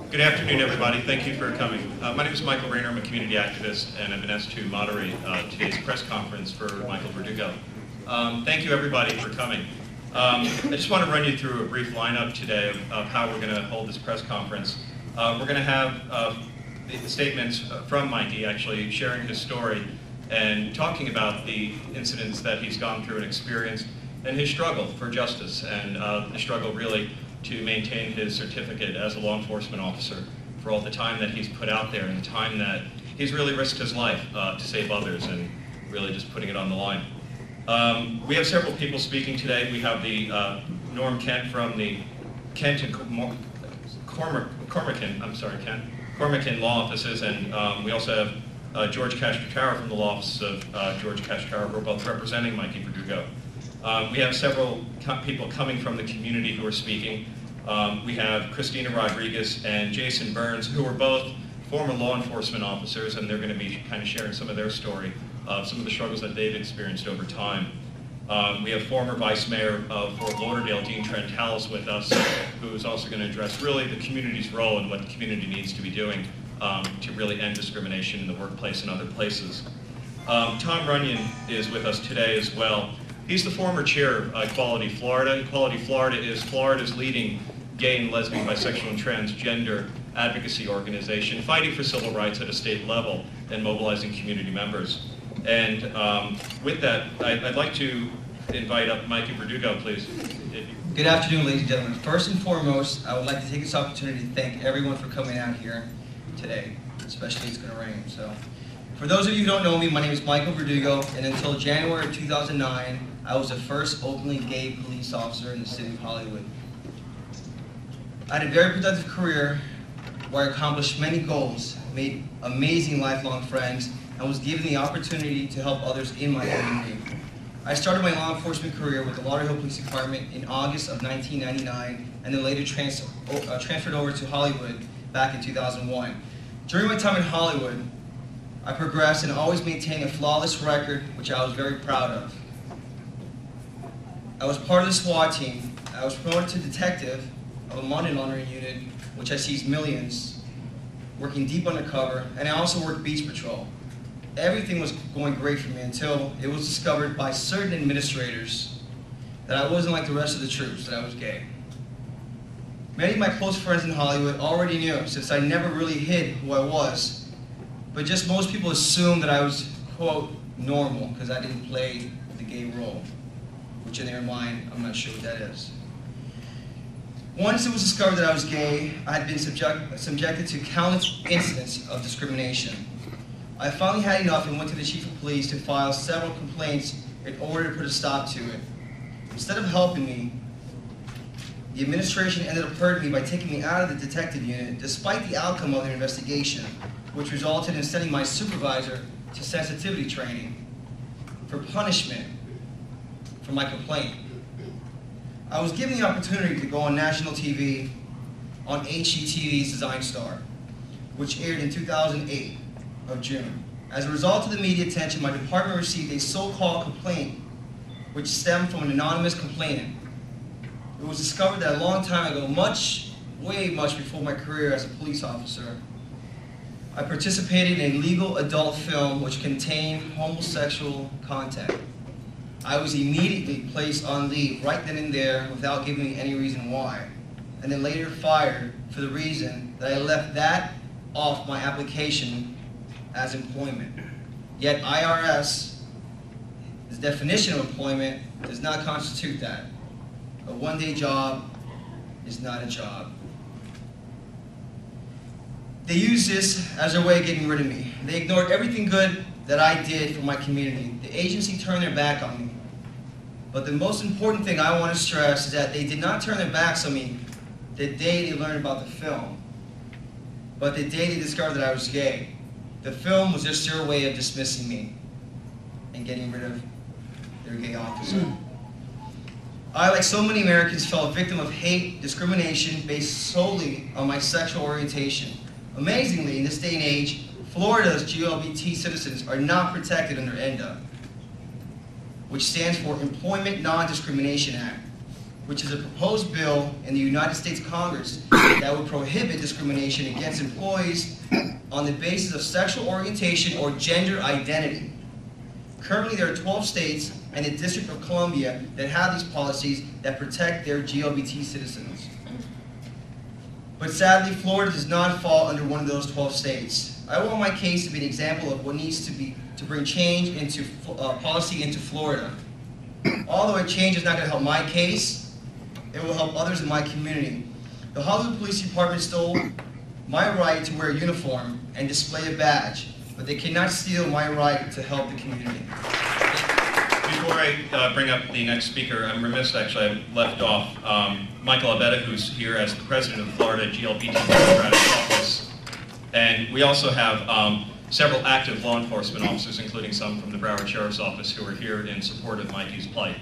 Good afternoon, everybody. Thank you for coming. My name is Michael Rayner. I'm a community activist, and I've been asked to moderate today's press conference for Michael Verdugo. Thank you, everybody, for coming. I just want to run you through a brief lineup today of how we're going to hold this press conference. We're going to have the statements from Mikey, actually sharing his story and talking about the incidents that he's gone through and experienced, and his struggle for justice, and the struggle really to maintain his certificate as a law enforcement officer for all the time that he's put out there and the time that he's really risked his life to save others and really just putting it on the line. We have several people speaking today. We have the Norm Kent from the Kent and Cormican law offices, and we also have George Castrocara from the law office of George Castrocara, who are both representing Mikey Verdugo. We have several people coming from the community who are speaking. We have Christina Rodriguez and Jason Burns, who are both former law enforcement officers, and they're going to be kind of sharing some of their story of some of the struggles that they've experienced over time. We have former Vice Mayor of Fort Lauderdale, Dean Trentalis, with us, who is also going to address really the community's role and what the community needs to be doing to really end discrimination in the workplace and other places. Tom Runyon is with us today as well. He's the former chair of Equality Florida. Equality Florida is Florida's leading gay and lesbian, bisexual, and transgender advocacy organization, fighting for civil rights at a state level and mobilizing community members. And with that, I'd like to invite up Mikey Verdugo, please. Good afternoon, ladies and gentlemen. First and foremost, I would like to take this opportunity to thank everyone for coming out here today, especially it's going to rain. So, for those of you who don't know me, my name is Michael Verdugo, and until January of 2009, I was the first openly gay police officer in the city of Hollywood. I had a very productive career where I accomplished many goals, made amazing lifelong friends, and was given the opportunity to help others in my community. I started my law enforcement career with the Lauderdale Police Department in August of 1999, and then later transferred over to Hollywood back in 2001. During my time in Hollywood, I progressed and always maintained a flawless record, which I was very proud of. I was part of the SWAT team. I was promoted to detective of a money laundering unit, which I seized millions, working deep undercover, and I also worked beach patrol. Everything was going great for me until it was discovered by certain administrators that I wasn't like the rest of the troops, that I was gay. Many of my close friends in Hollywood already knew, since I never really hid who I was, but just most people assumed that I was, quote, normal, because I didn't play the gay role, which in their mind, I'm not sure what that is. Once it was discovered that I was gay, I had been subjected to countless incidents of discrimination. I finally had enough and went to the chief of police to file several complaints in order to put a stop to it. Instead of helping me, the administration ended up hurting me by taking me out of the detective unit, despite the outcome of their investigation, which resulted in sending my supervisor to sensitivity training for punishment for my complaint. I was given the opportunity to go on national TV on HGTV's Design Star, which aired in 2008 of June. As a result of the media attention, my department received a so-called complaint which stemmed from an anonymous complainant. It was discovered that a long time ago, way much before my career as a police officer, I participated in a legal adult film which contained homosexual content. I was immediately placed on leave right then and there without giving me any reason why, and then later fired for the reason that I left that off my application as employment. Yet IRS, the definition of employment does not constitute that. A one-day job is not a job. They used this as their way of getting rid of me. They ignored everything good that I did for my community. The agency turned their back on me. But the most important thing I want to stress is that they did not turn their backs on me the day they learned about the film, but the day they discovered that I was gay. The film was just their way of dismissing me and getting rid of their gay officer. I, like so many Americans, fell a victim of hate, discrimination based solely on my sexual orientation. Amazingly, in this day and age, Florida's LGBT citizens are not protected under ENDA, which stands for Employment Non-Discrimination Act. which is a proposed bill in the United States Congress that would prohibit discrimination against employees on the basis of sexual orientation or gender identity. Currently, there are 12 states and the District of Columbia that have these policies that protect their GLBT citizens. But sadly, Florida does not fall under one of those 12 states. I want my case to be an example of what needs to be to bring change into policy into Florida. Although a change is not going to help my case, it will help others in my community. The Hollywood Police Department stole my right to wear a uniform and display a badge, but they cannot steal my right to help the community. Before I bring up the next speaker, I'm remiss, actually, I left off Michael Abetta, who's here as the president of the Florida GLBT Democratic Caucus. And we also have several active law enforcement officers, including some from the Broward Sheriff's Office, who are here in support of Mikey's plight.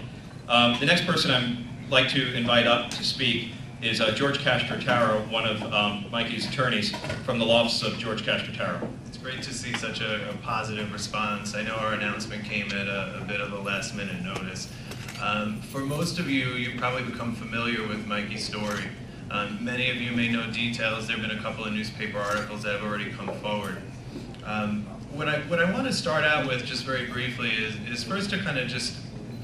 The next person I'd like to invite up to speak is George Castro-Taro, one of Mikey's attorneys from the law office of George Castro-Taro. It's great to see such a positive response. I know our announcement came at a bit of a last-minute notice. For most of you, you've probably become familiar with Mikey's story. Many of you may know details. There have been a couple of newspaper articles that have already come forward. What I want to start out with, just very briefly, is first to kind of just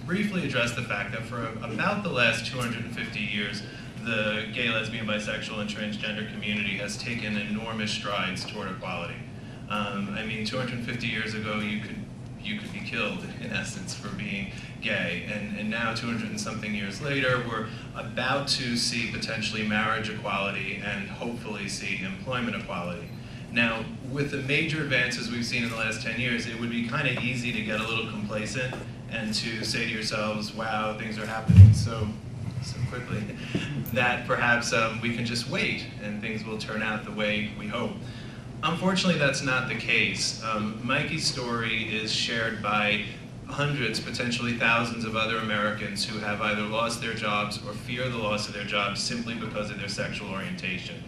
briefly address the fact that for about the last 250 years, the gay, lesbian, bisexual, and transgender community has taken enormous strides toward equality. I mean, 250 years ago, you could be killed, in essence, for being gay. And now, 200 and something years later, we're about to see potentially marriage equality and hopefully see employment equality. Now, with the major advances we've seen in the last 10 years, it would be kind of easy to get a little complacent and to say to yourselves, wow, things are happening so quickly that perhaps we can just wait and things will turn out the way we hope. Unfortunately, that's not the case. Mikey's story is shared by hundreds, potentially thousands of other Americans who have either lost their jobs or fear the loss of their jobs simply because of their sexual orientation.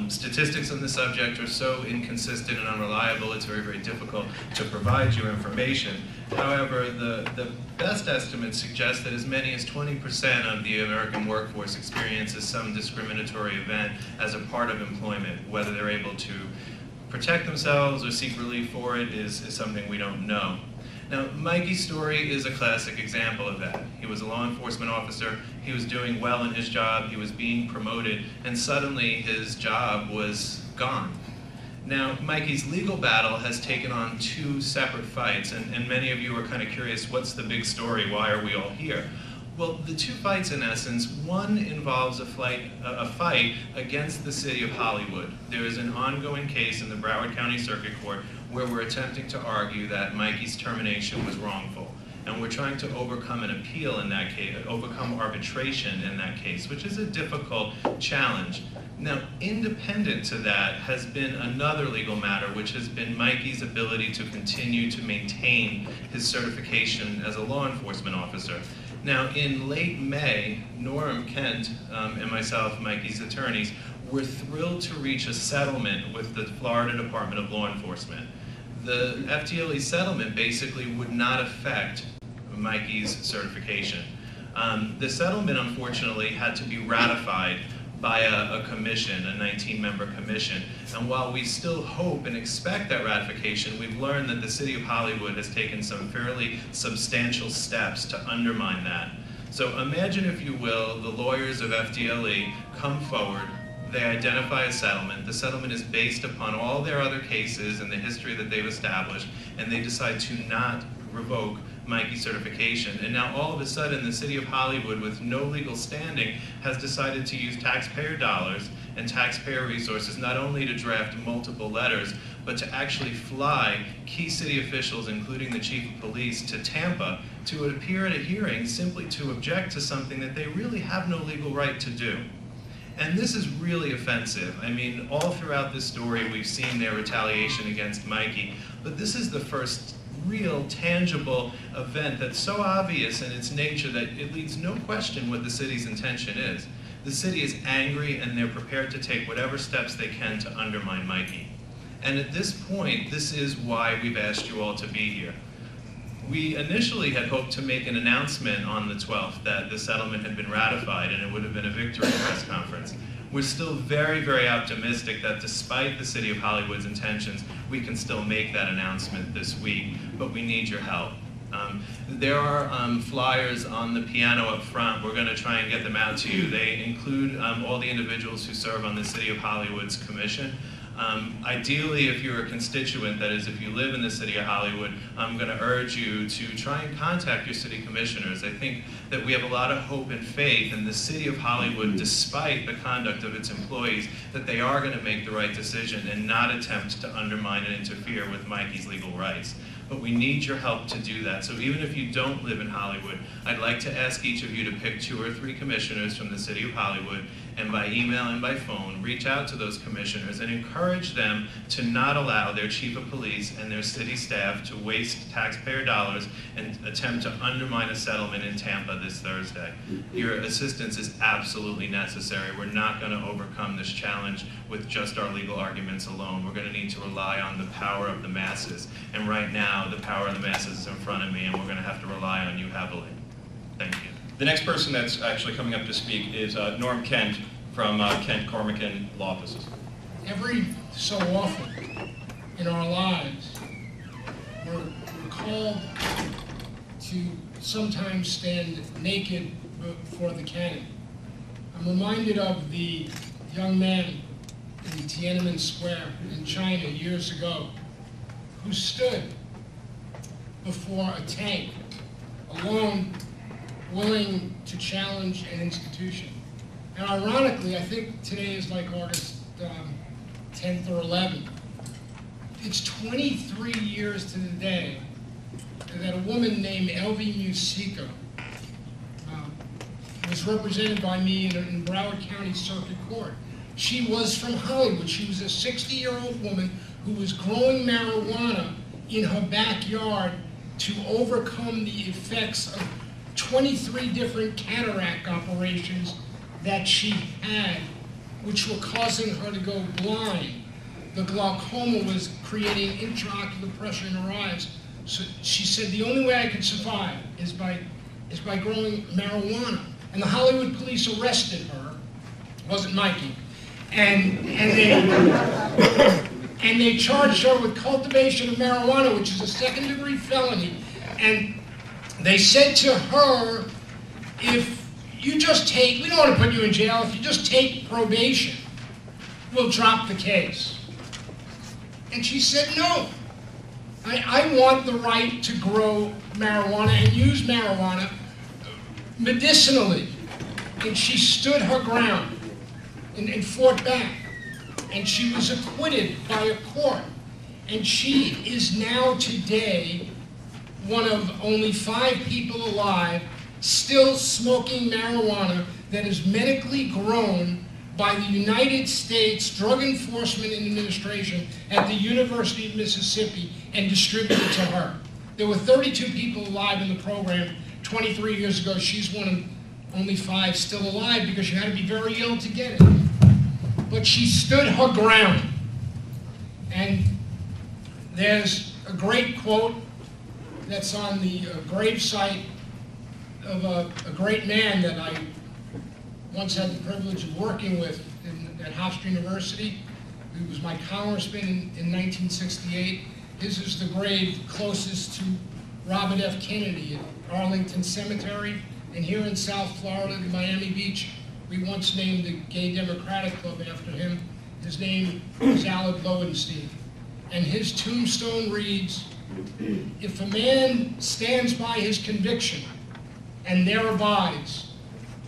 Statistics on the subject are so inconsistent and unreliable, it's very, very difficult to provide you information. However, the best estimates suggest that as many as 20% of the American workforce experiences some discriminatory event as a part of employment. Whether they're able to protect themselves or seek relief for it is something we don't know. Now, Mikey's story is a classic example of that. He was a law enforcement officer, he was doing well in his job, he was being promoted, and suddenly his job was gone. Now, Mikey's legal battle has taken on two separate fights, and many of you are kind of curious, what's the big story? Why are we all here? Well, the two fights, in essence, one involves a fight against the city of Hollywood. There is an ongoing case in the Broward County Circuit Court where we're attempting to argue that Mikey's termination was wrongful. And we're trying to overcome an appeal in that case, overcome arbitration in that case, which is a difficult challenge. Now, independent to that has been another legal matter, which has been Mikey's ability to continue to maintain his certification as a law enforcement officer. Now, in late May, Norm Kent and myself, Mikey's attorneys, were thrilled to reach a settlement with the Florida Department of Law Enforcement. The FDLE settlement basically would not affect Mikey's certification. The settlement, unfortunately, had to be ratified by a commission, a 19-member commission. And while we still hope and expect that ratification, we've learned that the city of Hollywood has taken some fairly substantial steps to undermine that. So imagine, if you will, the lawyers of FDLE come forward, they identify a settlement. The settlement is based upon all their other cases and the history that they've established, and they decide to not revoke Mikey's certification. And now all of a sudden the city of Hollywood, with no legal standing, has decided to use taxpayer dollars and taxpayer resources not only to draft multiple letters, but to actually fly key city officials, including the chief of police, to Tampa to appear at a hearing simply to object to something that they really have no legal right to do. And this is really offensive. I mean, all throughout this story we've seen their retaliation against Mikey, but this is the first real, tangible event that's so obvious in its nature that it leaves no question what the city's intention is. The city is angry and they're prepared to take whatever steps they can to undermine Mikey. And at this point, this is why we've asked you all to be here. We initially had hoped to make an announcement on the 12th that the settlement had been ratified, and it would have been a victory press conference. We're still very, very optimistic that despite the City of Hollywood's intentions, we can still make that announcement this week, but we need your help. There are flyers on the piano up front. We're going to try and get them out to you. They include all the individuals who serve on the City of Hollywood's commission. Ideally, if you're a constituent, that is, if you live in the City of Hollywood, I'm going to urge you to try and contact your city commissioners. I think that we have a lot of hope and faith in the City of Hollywood, despite the conduct of its employees, that they are going to make the right decision and not attempt to undermine and interfere with Mikey's legal rights. But we need your help to do that. So even if you don't live in Hollywood, I'd like to ask each of you to pick 2 or 3 commissioners from the City of Hollywood, and by email and by phone, reach out to those commissioners and encourage them to not allow their chief of police and their city staff to waste taxpayer dollars and attempt to undermine a settlement in Tampa this Thursday. Your assistance is absolutely necessary. We're not going to overcome this challenge with just our legal arguments alone. We're going to need to rely on the power of the masses. And right now, the power of the masses is in front of me, and we're going to have to rely on you heavily. Thank you. The next person that's actually coming up to speak is Norm Kent from Kent Cormican Law Offices. Every so often in our lives, we're called to sometimes stand naked before the cannon. I'm reminded of the young man in Tiananmen Square in China years ago who stood before a tank alone, willing to challenge an institution. And ironically, I think today is like August 10th or 11th. It's 23 years to the day that a woman named Elvie Musico was represented by me in Broward County Circuit Court. She was from Hollywood. She was a 60-year-old woman who was growing marijuana in her backyard to overcome the effects of 23 different cataract operations that she had, which were causing her to go blind. The glaucoma was creating intraocular pressure in her eyes. So she said, the only way I could survive is by growing marijuana. And the Hollywood police arrested her. It wasn't Mikey. And they charged her with cultivation of marijuana, which is a second-degree felony. And they said to her, if you just take, we don't want to put you in jail, if you just take probation, we'll drop the case. And she said, no. I want the right to grow marijuana and use marijuana medicinally. And she stood her ground and fought back. And she was acquitted by a court. And she is now today one of only 5 people alive still smoking marijuana that is medically grown by the United States Drug Enforcement Administration at the University of Mississippi and distributed to her. There were 32 people alive in the program 23 years ago. She's one of only 5 still alive because you had to be very ill to get it. But she stood her ground. And there's a great quote that's on the gravesite of a great man that I once had the privilege of working with at Hofstra University. He was my congressman in 1968. His is the grave closest to Robert F. Kennedy at Arlington Cemetery. And here in South Florida, in Miami Beach, we once named the Gay Democratic Club after him. His name was Alec Lowenstein. And his tombstone reads, if a man stands by his conviction and there abides,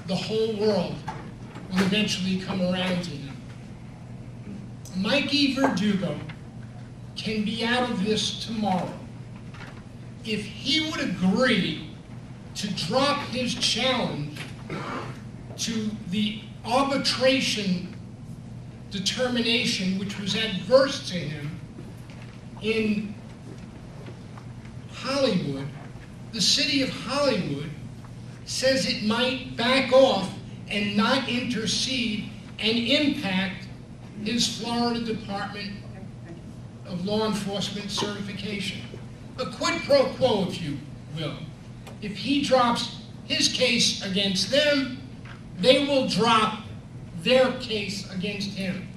the whole world will eventually come around to him. Mikey Verdugo can be out of this tomorrow if he would agree to drop his challenge to the arbitration determination which was adverse to him in Hollywood. The city of Hollywood says it might back off and not intercede and impact his Florida Department of Law Enforcement certification. a quid pro quo, if you will. If he drops his case against them, they will drop their case against him.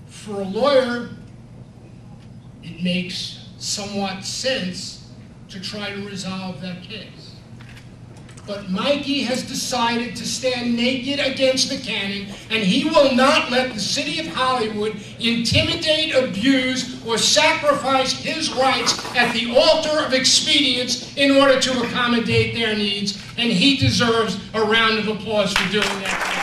For a lawyer, it makes somewhat sense to try to resolve that case. But Mikey has decided to stand naked against the cannon, and he will not let the city of Hollywood intimidate, abuse, or sacrifice his rights at the altar of expedience in order to accommodate their needs, and he deserves a round of applause for doing that.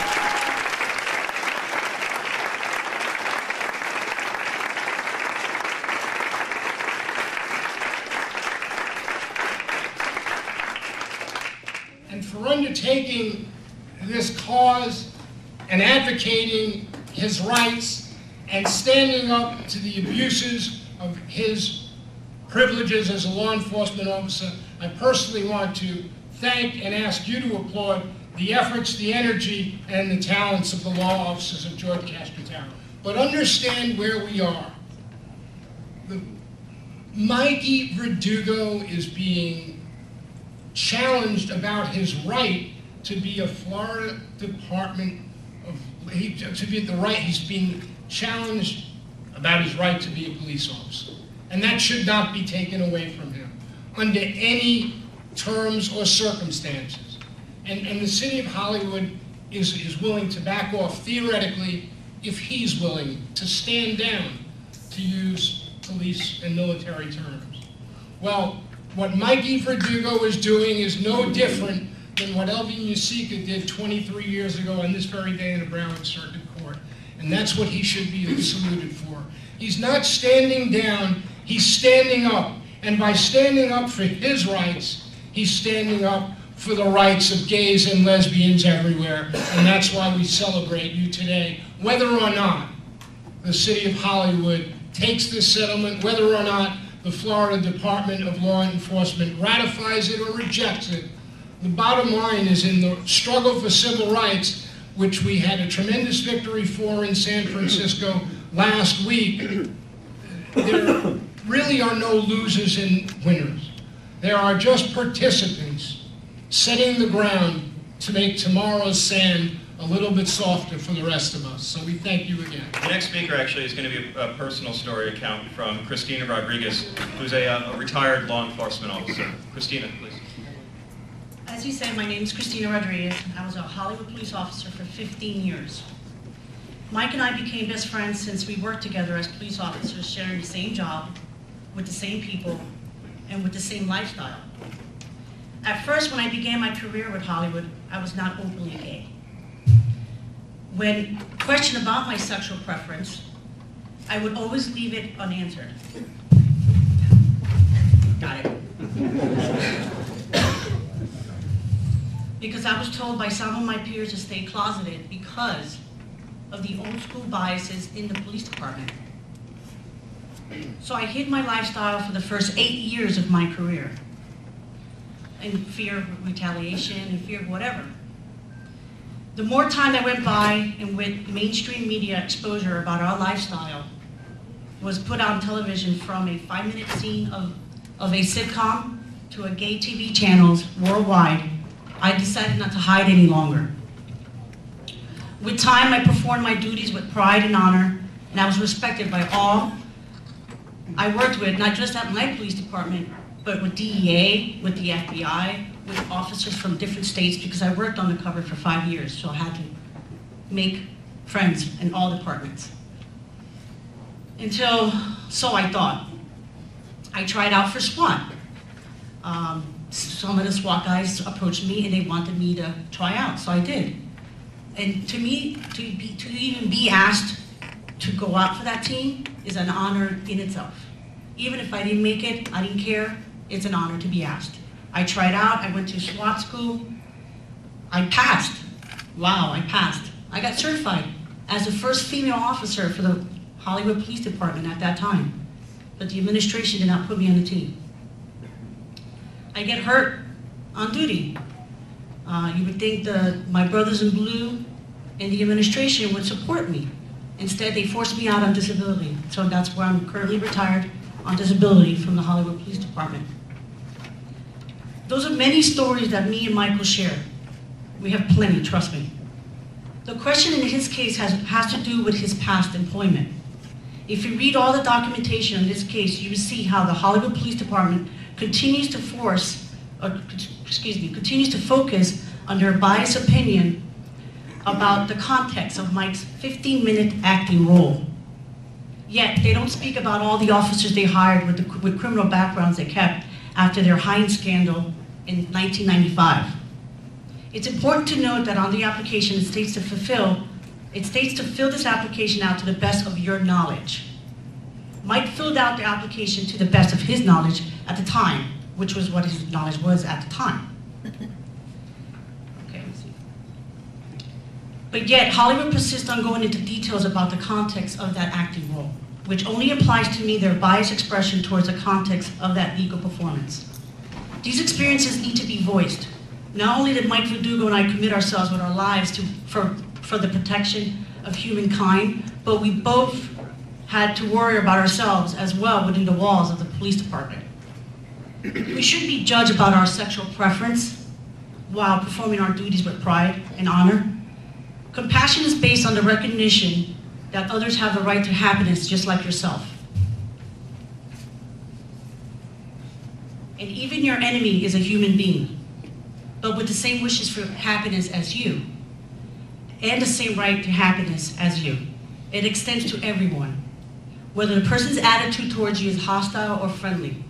And for undertaking this cause and advocating his rights and standing up to the abuses of his privileges as a law enforcement officer, I personally want to thank and ask you to applaud the efforts, the energy, and the talents of the law officers of George Castro. But understand where we are. Mikey Verdugo is being challenged about his right to be a Florida Department of, he's being challenged about his right to be a police officer. And that should not be taken away from him under any terms or circumstances. And the city of Hollywood is willing to back off theoretically if he's willing to stand down, to use police and military terms. Well, what Mikey Verdugo is doing is no different than what Elvie Mujica did 23 years ago on this very day in the Broward Circuit Court. And that's what he should be saluted for. He's not standing down, he's standing up. And by standing up for his rights, he's standing up for the rights of gays and lesbians everywhere. And that's why we celebrate you today, whether or not the city of Hollywood takes this settlement, whether or not the Florida Department of Law Enforcement ratifies it or rejects it. The bottom line is in the struggle for civil rights, which we had a tremendous victory for in San Francisco last week, there really are no losers and winners. There are just participants setting the ground to make tomorrow's sand a little bit softer for the rest of us. So we thank you again. The next speaker actually is going to be a personal story account from Christina Rodriguez, who's a retired law enforcement officer. Christina, please. As you said, my name is Christina Rodriguez. I was a Hollywood police officer for 15 years. Mike and I became best friends since we worked together as police officers, sharing the same job, with the same people, and with the same lifestyle. At first, when I began my career with Hollywood, I was not openly gay. When questioned about my sexual preference, I would always leave it unanswered. Got it. Because I was told by some of my peers to stay closeted because of the old school biases in the police department. So I hid my lifestyle for the first 8 years of my career, in fear of retaliation, in fear of whatever. The more time that went by and with mainstream media exposure about our lifestyle was put on television, from a 5-minute scene of a sitcom to a gay TV channels worldwide, I decided not to hide any longer. With time, I performed my duties with pride and honor, and I was respected by all I worked with, not just at my police department, but with DEA, with the FBI, with officers from different states, because I worked undercover for 5 years, so I had to make friends in all departments. So I thought. I tried out for SWAT. Some of the SWAT guys approached me and they wanted me to try out, so I did. And to me, to even be asked to go out for that team is an honor in itself. Even if I didn't make it, I didn't care, it's an honor to be asked. I tried out, I went to SWAT school, I passed. Wow, I passed. I got certified as the first female officer for the Hollywood Police Department at that time. But the administration did not put me on the team. I get hurt on duty. You would think my brothers in blue and the administration would support me. Instead, they forced me out on disability. So that's where I'm currently retired. on disability from the Hollywood Police Department. Those are many stories that me and Michael share. We have plenty, trust me. The question in his case has to do with his past employment. If you read all the documentation in this case, you will see how the Hollywood Police Department continues to focus on their biased opinion about the context of Mike's 15-minute acting role. Yet, they don't speak about all the officers they hired with criminal backgrounds they kept after their Heinz scandal in 1995. It's important to note that on the application, it states to fill this application out to the best of your knowledge. Mike filled out the application to the best of his knowledge at the time, which was what his knowledge was at the time. Okay, let's see. But yet, Hollywood persists on going into details about the context of that acting role, which only implies to me their biased expression towards the context of that legal performance. These experiences need to be voiced. Not only did Mike Verdugo and I commit ourselves with our lives for the protection of humankind, but we both had to worry about ourselves as well within the walls of the police department. We shouldn't be judged about our sexual preference while performing our duties with pride and honor. Compassion is based on the recognition that others have the right to happiness just like yourself. And even your enemy is a human being, but with the same wishes for happiness as you, and the same right to happiness as you. It extends to everyone, whether the person's attitude towards you is hostile or friendly.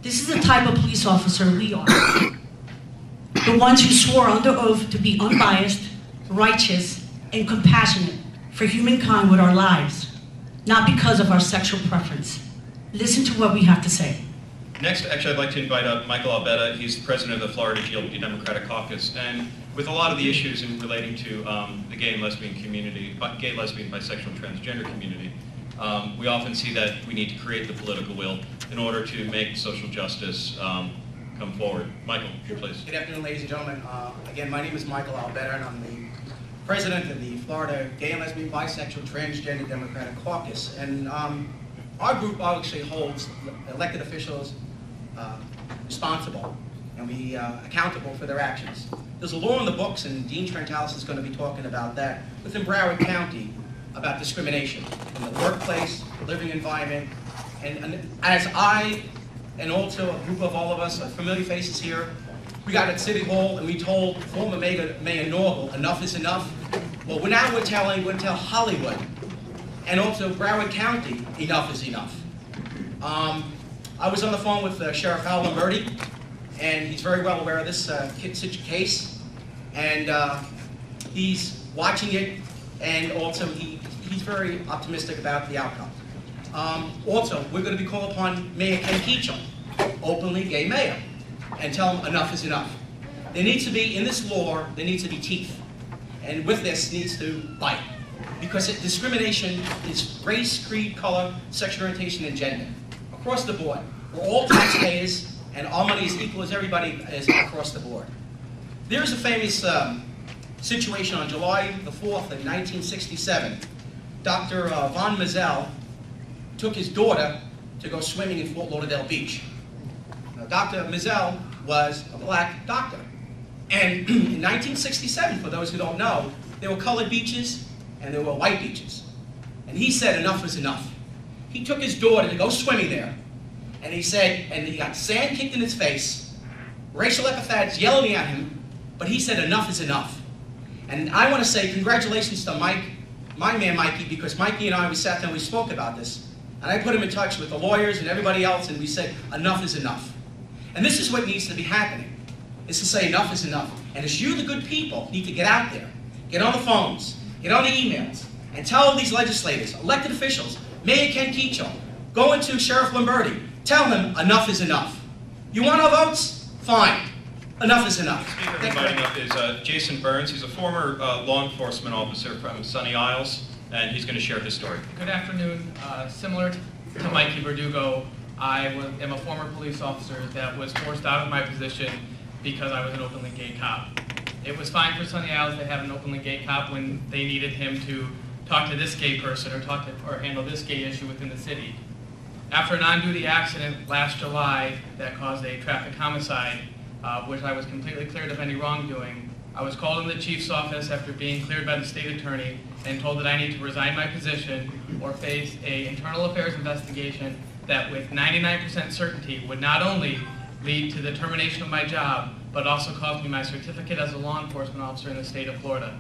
This is the type of police officer we are. The ones who swore under oath to be unbiased, righteous, and compassionate for humankind with our lives, not because of our sexual preference. Listen to what we have to say. Next, actually, I'd like to invite up Michael Albetta. He's the president of the Florida GLP Democratic Caucus. And with a lot of the issues in relating to the gay and lesbian community, gay, lesbian, bisexual, and transgender community, we often see that we need to create the political will in order to make social justice come forward. Michael, please. Good afternoon, ladies and gentlemen. Again, my name is Michael Albetta, and I'm the president of the Florida Gay and Lesbian, Bisexual, Transgender Democratic Caucus. And our group actually holds elected officials responsible and we accountable for their actions. There's a law in the books, and Dean Trentalis is going to be talking about that within Broward County about discrimination in the workplace, living environment, and as I and also a group of all of us, familiar faces here, we got at City Hall and we told former Mayor Norgal, enough is enough. Well, we're going to tell Hollywood and also Broward County, enough is enough. I was on the phone with Sheriff Hal Lamberti, and he's very well aware of this case, and he's watching it, and also he's very optimistic about the outcome. Also, we're going to be called upon Mayor Ken Keachel, openly gay mayor, and tell him enough is enough. There needs to be, in this law, there needs to be teeth, and with this needs to bite. Because discrimination is race, creed, color, sexual orientation, and gender. Across the board. We're all taxpayers, and our money is equal as everybody is across the board. There's a famous situation on July the 4th of 1967. Dr. Von Mazel took his daughter to go swimming in Fort Lauderdale Beach. Now, Dr. Mazel was a black doctor. And in 1967, for those who don't know, there were colored beaches and there were white beaches. And he said enough is enough. He took his daughter to go swimming there, and he said, and he got sand kicked in his face, racial epithets yelling at him, but he said enough is enough. And I want to say congratulations to Mike, my man Mikey, because Mikey and I, we sat down and we spoke about this, and I put him in touch with the lawyers and everybody else, and we said enough is enough. And this is what needs to be happening, is to say enough is enough. And it's you, the good people, need to get out there, get on the phones, get on the emails, and tell these legislators, elected officials, Mayor Ken Keachel, go into Sheriff Lamberti, tell him enough is enough. You want our votes? Fine. Enough is enough. The speaker inviting up is Jason Burns. He's a former law enforcement officer from Sunny Isles, and he's going to share his story. Good afternoon. Similar to Mikey Verdugo, I am a former police officer that was forced out of my position because I was an openly gay cop. It was fine for Sunny Isles to have an openly gay cop when they needed him to talk to this gay person or handle this gay issue within the city. After an on-duty accident last July that caused a traffic homicide, which I was completely cleared of any wrongdoing, I was called in the chief's office after being cleared by the state attorney and told that I need to resign my position or face an internal affairs investigation that with 99% certainty would not only lead to the termination of my job, but also cost me my certificate as a law enforcement officer in the state of Florida.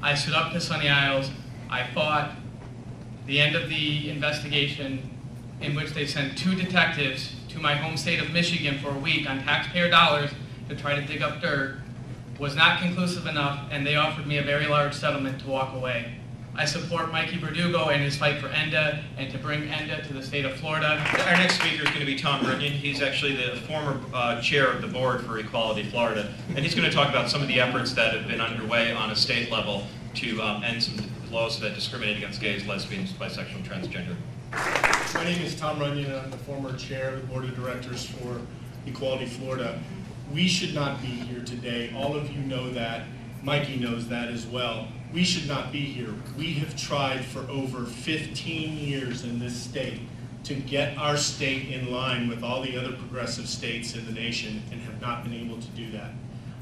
I stood up to Sunny Isles. I fought the end of the investigation in which they sent 2 detectives to my home state of Michigan for a week on taxpayer dollars to try to dig up dirt, was not conclusive enough, and they offered me a very large settlement to walk away. I support Mikey Verdugo and his fight for ENDA and to bring ENDA to the state of Florida. Our next speaker is going to be Tom Runyon. He's actually the former chair of the board for Equality Florida, and he's going to talk about some of the efforts that have been underway on a state level to end some laws that discriminate against gays, lesbians, bisexual, and transgender. My name is Tom Runyon, and I'm the former chair of the board of directors for Equality Florida. We should not be here today. All of you know that. Mikey knows that as well. We should not be here. We have tried for over 15 years in this state to get our state in line with all the other progressive states in the nation and have not been able to do that.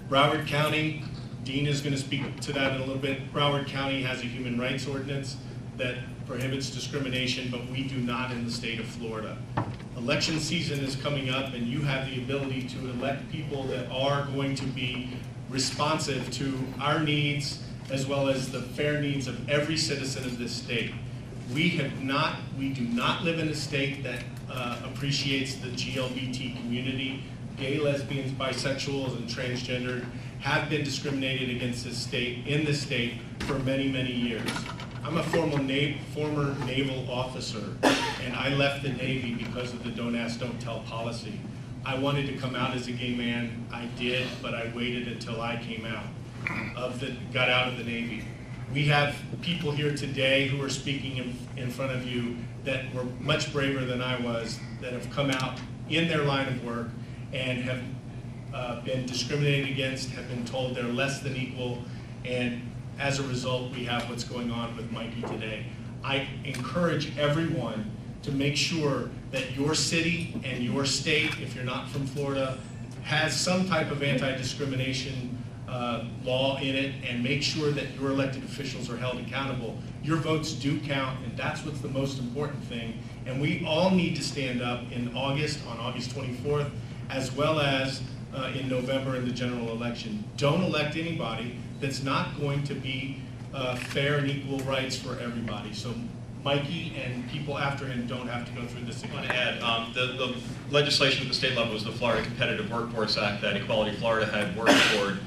Broward County, Dean is going to speak to that in a little bit. Broward County has a human rights ordinance that prohibits discrimination, but we do not in the state of Florida. Election season is coming up, and you have the ability to elect people that are going to be responsive to our needs as well as the fair needs of every citizen of this state. We do not live in a state that appreciates the GLBT community. Gay, lesbians, bisexuals, and transgender have been discriminated against in this state for many, many years. I'm a former naval officer, and I left the Navy because of the don't ask, don't tell policy. I wanted to come out as a gay man. I did, but I waited until I came out got out of the Navy. We have people here today who are speaking in front of you that were much braver than I was, that have come out in their line of work and have been discriminated against, have been told they're less than equal, and as a result, we have what's going on with Mikey today. I encourage everyone to make sure that your city and your state, if you're not from Florida, has some type of anti-discrimination law in it, and make sure that your elected officials are held accountable. Your votes do count, and that's what's the most important thing. And we all need to stand up in August, on August 24th, as well as in November in the general election. Don't elect anybody that's not going to be fair and equal rights for everybody. So Mikey and people after him don't have to go through this again. I want to add, the legislation at the state level was the Florida Competitive Workforce Act that Equality Florida had worked toward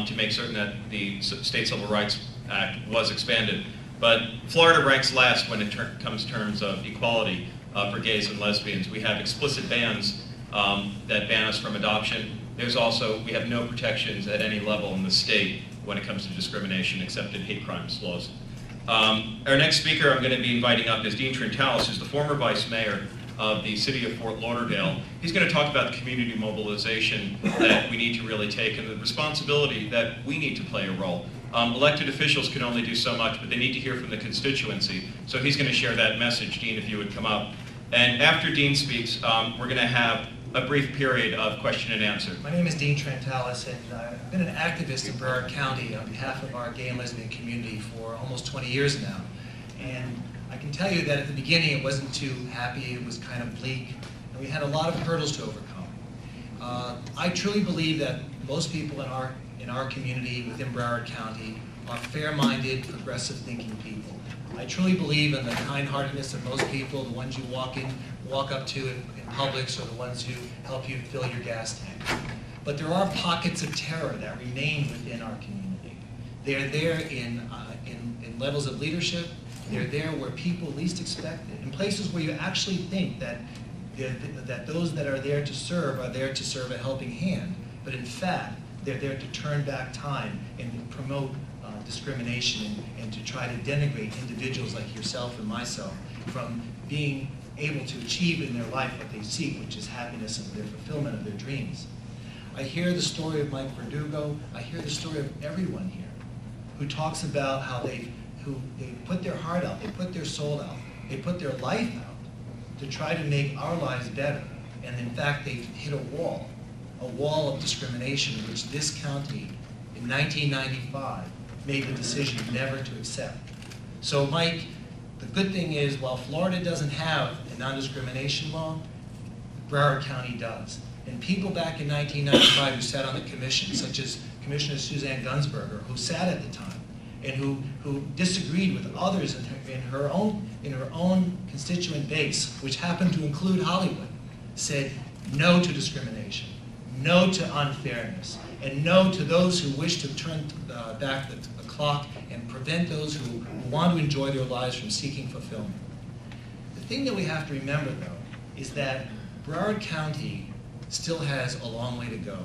to make certain that the State Civil Rights Act was expanded. But Florida ranks last when it comes to terms of equality for gays and lesbians. We have explicit bans that ban us from adoption. We have no protections at any level in the state when it comes to discrimination except in hate crimes laws. Our next speaker I'm going to be inviting up is Dean Trentalis, who's the former vice mayor of the city of Fort Lauderdale. He's going to talk about the community mobilization that we need to really take and the responsibility that we need to play a role. Elected officials can only do so much, but they need to hear from the constituency. So he's going to share that message. Dean, if you would come up. And after Dean speaks, we're going to have a brief period of question and answer. My name is Dean Trentalis, and I've been an activist in Broward County on behalf of our gay and lesbian community for almost 20 years now. And I can tell you that at the beginning it wasn't too happy, it was kind of bleak, and we had a lot of hurdles to overcome. I truly believe that most people in our community within Broward County are fair-minded, progressive-thinking people. I truly believe in the kind-heartedness of most people. The ones you walk up to in Publix are the ones who help you fill your gas tank. But there are pockets of terror that remain within our community. They're there in levels of leadership. They're there where people least expect it, in places where you actually think that those that are there to serve are there to serve a helping hand. But in fact, they're there to turn back time and promote discrimination and to try to denigrate individuals like yourself and myself from being able to achieve in their life what they seek, which is happiness and their fulfillment of their dreams. I hear the story of Mike Verdugo. I hear the story of everyone here who talks about how they put their heart out, they put their soul out, they put their life out to try to make our lives better. And in fact, they've hit a wall of discrimination, which this county in 1995 made the decision never to accept. So Mike, the good thing is, while Florida doesn't have a non-discrimination law, Broward County does. And people back in 1995 who sat on the commission, such as Commissioner Suzanne Gunsberger, who sat at the time, and who disagreed with others in her own constituent base, which happened to include Hollywood, said no to discrimination, no to unfairness, and no to those who wish to turn back the clock and prevent those who want to enjoy their lives from seeking fulfillment. The thing that we have to remember, though, is that Broward County still has a long way to go.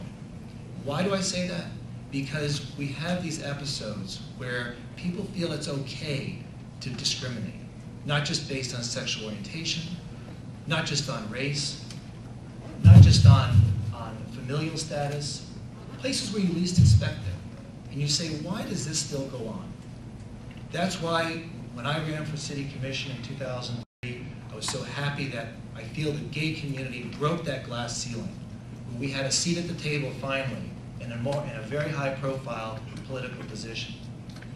Why do I say that? Because we have these episodes where people feel it's okay to discriminate, not just based on sexual orientation, not just on race, not just on familial status, places where you least expect it. And you say, why does this still go on? That's why when I ran for city commission in 2003, I was so happy that I feel the gay community broke that glass ceiling. We had a seat at the table finally in a very high profile political position.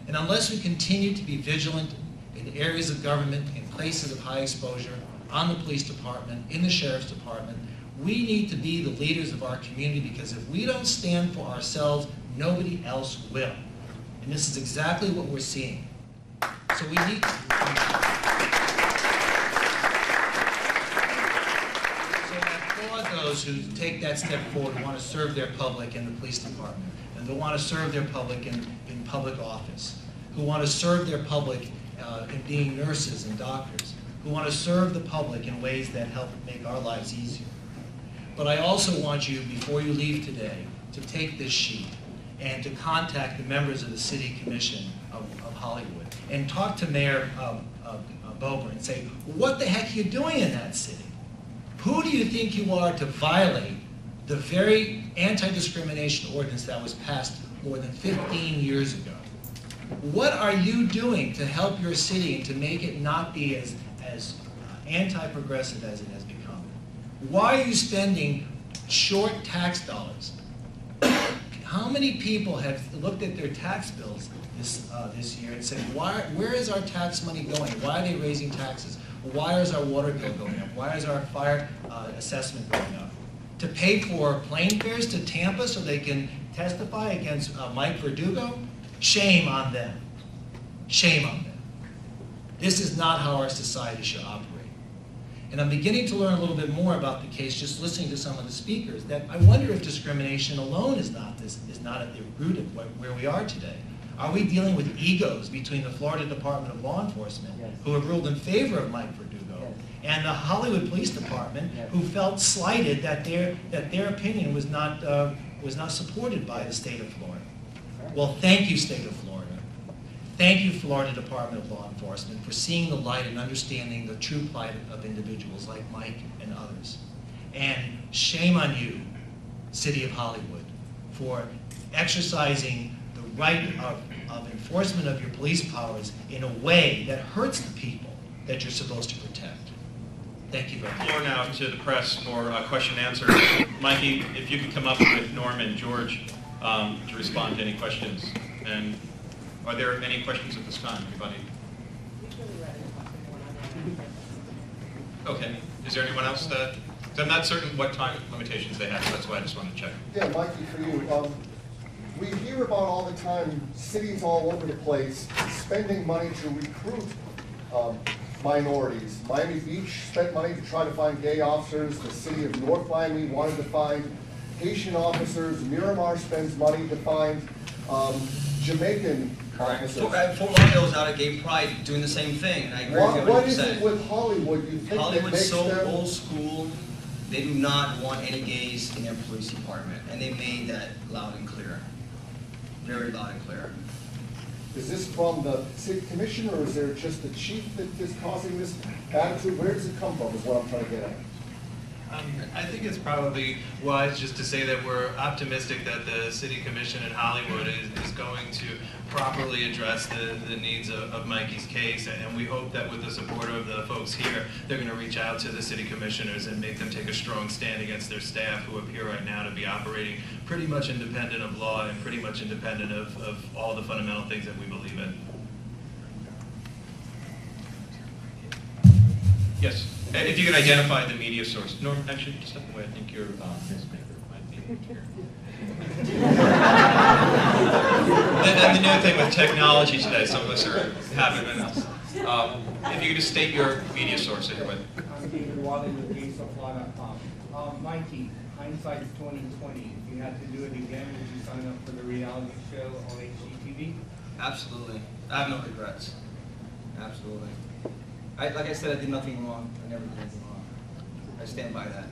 And unless we continue to be vigilant in areas of government, in places of high exposure, on the police department, in the sheriff's department, we need to be the leaders of our community, because if we don't stand for ourselves, nobody else will. And this is exactly what we're seeing. So we need to. So I applaud those who take that step forward and want to serve their public in the police department, and who want to serve their public in public office, who want to serve their public in being nurses and doctors, who want to serve the public in ways that help make our lives easier. But I also want you, before you leave today, to take this sheet and to contact the members of the City Commission of Hollywood and talk to Mayor Bober and say, what the heck are you doing in that city? Who do you think you are to violate the very anti-discrimination ordinance that was passed more than 15 years ago? What are you doing to help your city and to make it not be as anti-progressive as it has become? Why are you spending short tax dollars? How many people have looked at their tax bills this year and said, where is our tax money going? Why are they raising taxes? Why is our water bill going up? Why is our fire assessment going up? To pay for plane fares to Tampa so they can testify against Mike Verdugo? Shame on them. Shame on them. This is not how our society should operate. And I'm beginning to learn a little bit more about the case just listening to some of the speakers, that I wonder if discrimination alone is not at the root of where we are today. Are we dealing with egos between the Florida Department of Law Enforcement, who have ruled in favor of Mike Verdugo, and the Hollywood Police Department, who felt slighted that their opinion was not supported by the state of Florida? Well, thank you, state of Florida. Thank you, Florida Department of Law Enforcement, for seeing the light and understanding the true plight of individuals like Mike and others. And shame on you, City of Hollywood, for exercising the right of enforcement of your police powers in a way that hurts the people that you're supposed to protect. Thank you very much. Floor now to the press for question and answer. Mikey, if you could come up with Norm and George to respond to any questions. And are there any questions at this time, anybody? Okay. Is there anyone else that? I'm not certain what time limitations they have, so that's why I just wanted to check. Yeah, Mikey, for you. We hear about all the time cities all over the place spending money to recruit minorities. Miami Beach spent money to try to find gay officers. The city of North Miami wanted to find Haitian officers. Miramar spends money to find Jamaican officers. Fort Lauderdale was out of gay pride doing the same thing, and I agree with you 100%. What is it with Hollywood? You think Hollywood's so them old school, they do not want any gays in their police department, and they made that loud and clear. Very loud and clear. Is this from the city commission, or is there just the chief that is causing this attitude? Where does it come from, is what I'm trying to get at. I think it's probably wise just to say that we're optimistic that the City Commission in Hollywood is going to properly address the needs of Mikey's case, and we hope that with the support of the folks here, they're going to reach out to the city commissioners and make them take a strong stand against their staff who appear right now to be operating pretty much independent of law and pretty much independent of all the fundamental things that we believe in. Yes, and if you could identify the media source. Norm, actually, just step away. I think your newspaper might be here. And the new thing with technology today, some of us are having enough. If you could just state your media source that you're with. I'm David Wally with GaySoFlaw.com. Mikey, hindsight's 2020. If you had to do it again, would you sign up for the reality show on HGTV? Absolutely. I have no regrets. Absolutely. Like I said, I did nothing wrong. I never did anything wrong. I stand by that.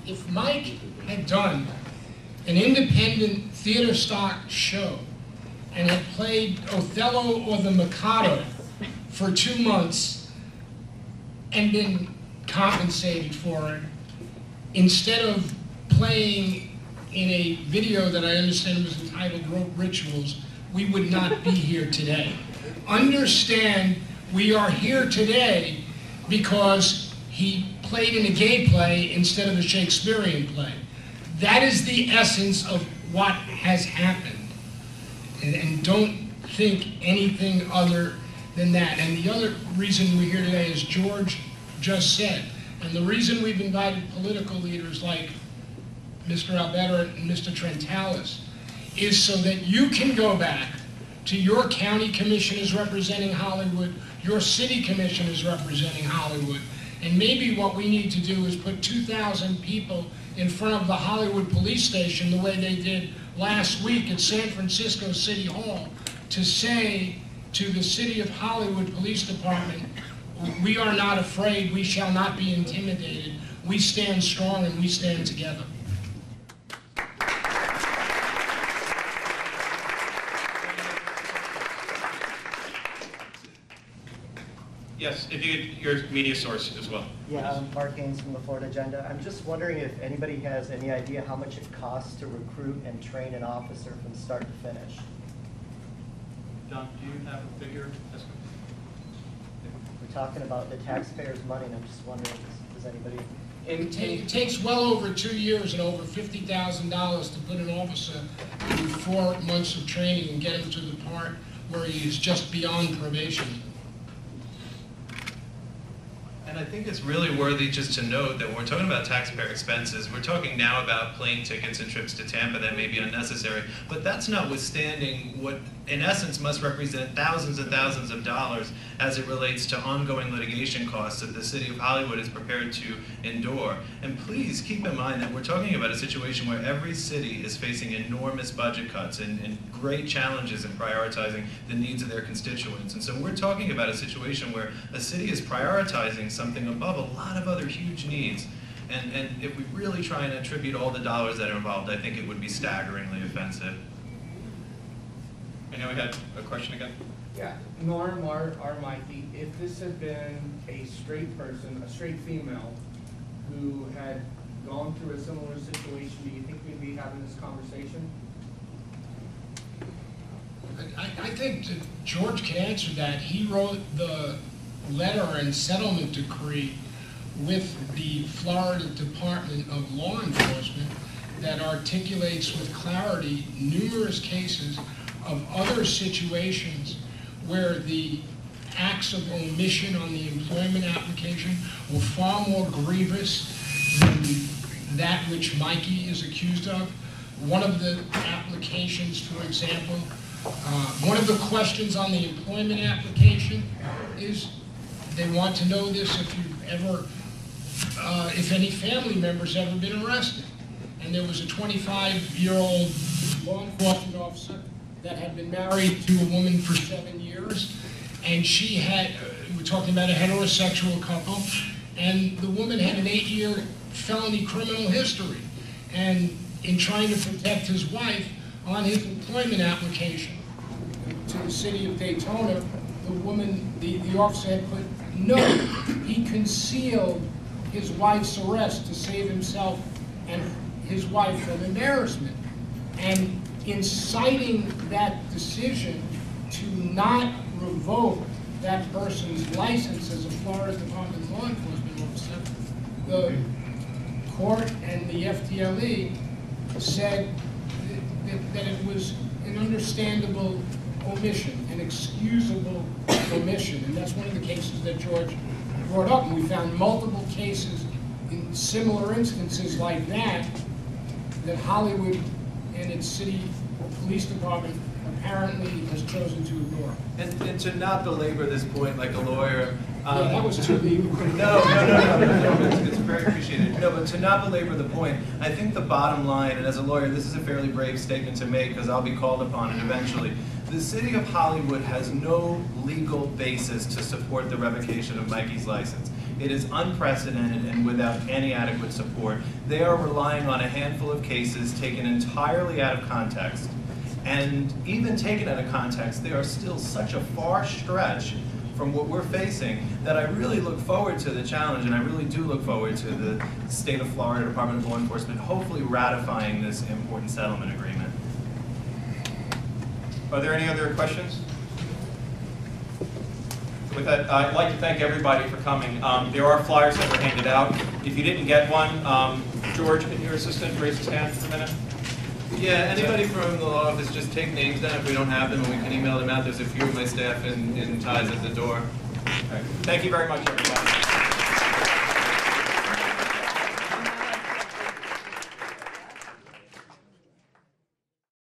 If Mike had done an independent theater stock show and had played Othello or the Mikado for 2 months and been compensated for it, instead of playing in a video that I understand was entitled Rope Rituals, we would not be here today. Understand, we are here today because he played in a gay play instead of a Shakespearean play. That is the essence of what has happened. And don't think anything other than that. And the other reason we're here today, as George just said, and the reason we've invited political leaders like Mr. Albetta and Mr. Trentalis, is so that you can go back to your county commissioners representing Hollywood, your city commissioners representing Hollywood, and maybe what we need to do is put 2,000 people in front of the Hollywood police station the way they did last week at San Francisco City Hall to say to the City of Hollywood Police Department, we are not afraid, we shall not be intimidated, we stand strong and we stand together. Yes, if you could, your media source as well. Yeah, I'm Mark Haynes from the Florida Agenda. I'm just wondering if anybody has any idea how much it costs to recruit and train an officer from start to finish. John, do you have a figure? We're talking about the taxpayers' money, and I'm just wondering, does anybody? It takes well over 2 years and over $50,000 to put an officer through 4 months of training and get him to the part where he is just beyond probation. And I think it's really worthy just to note that when we're talking about taxpayer expenses, we're talking now about plane tickets and trips to Tampa that may be unnecessary, but that's notwithstanding what in essence must represent thousands and thousands of dollars as it relates to ongoing litigation costs that the City of Hollywood is prepared to endure. And please keep in mind that we're talking about a situation where every city is facing enormous budget cuts and great challenges in prioritizing the needs of their constituents. And so we're talking about a situation where a city is prioritizing something above a lot of other huge needs. And if we really try and attribute all the dollars that are involved, I think it would be staggeringly offensive. I know we had a question again. Yeah, Norm or Mikey, if this had been a straight person, a straight female, who had gone through a similar situation, do you think we'd be having this conversation? I think that George can answer that. He wrote the letter and settlement decree with the Florida Department of Law Enforcement that articulates with clarity numerous cases of other situations where the acts of omission on the employment application were far more grievous than that which Mikey is accused of. One of the applications, for example, one of the questions on the employment application is they want to know this if you've ever, if any family members ever been arrested. And there was a 25-year-old law enforcement officer that had been married to a woman for 7 years, and she had, we're talking about a heterosexual couple, and the woman had an 8-year felony criminal history. And in trying to protect his wife on his employment application to the city of Daytona, the woman, the officer had put No, he concealed his wife's arrest to save himself and his wife from embarrassment. And in citing that decision to not revoke that person's license as a Florida Department of Law Enforcement officer, the court and the FTLE said that it was an understandable omission, an excusable omission. And that's one of the cases that George brought up. And we found multiple cases in similar instances like that, that Hollywood and its city police department apparently has chosen to ignore. And to not belabor this point like a lawyer. Yeah, that was too legal. No, it's very appreciated. No, but to not belabor the point, I think the bottom line, and as a lawyer, this is a fairly brave statement to make because I'll be called upon it eventually. The city of Hollywood has no legal basis to support the revocation of Mikey's license. It is unprecedented and without any adequate support. They are relying on a handful of cases taken entirely out of context. And even taken out of context, they are still such a far stretch from what we're facing that I really look forward to the challenge, and I really do look forward to the State of Florida Department of Law Enforcement hopefully ratifying this important settlement agreement. Are there any other questions? With that, I'd like to thank everybody for coming. There are flyers that were handed out. If you didn't get one, George, can your assistant raise his hand for a minute? Yeah, anybody from the law office, just take names down if we don't have them, and we can email them out. There's a few of my staff in ties at the door. Okay. Thank you very much, everybody.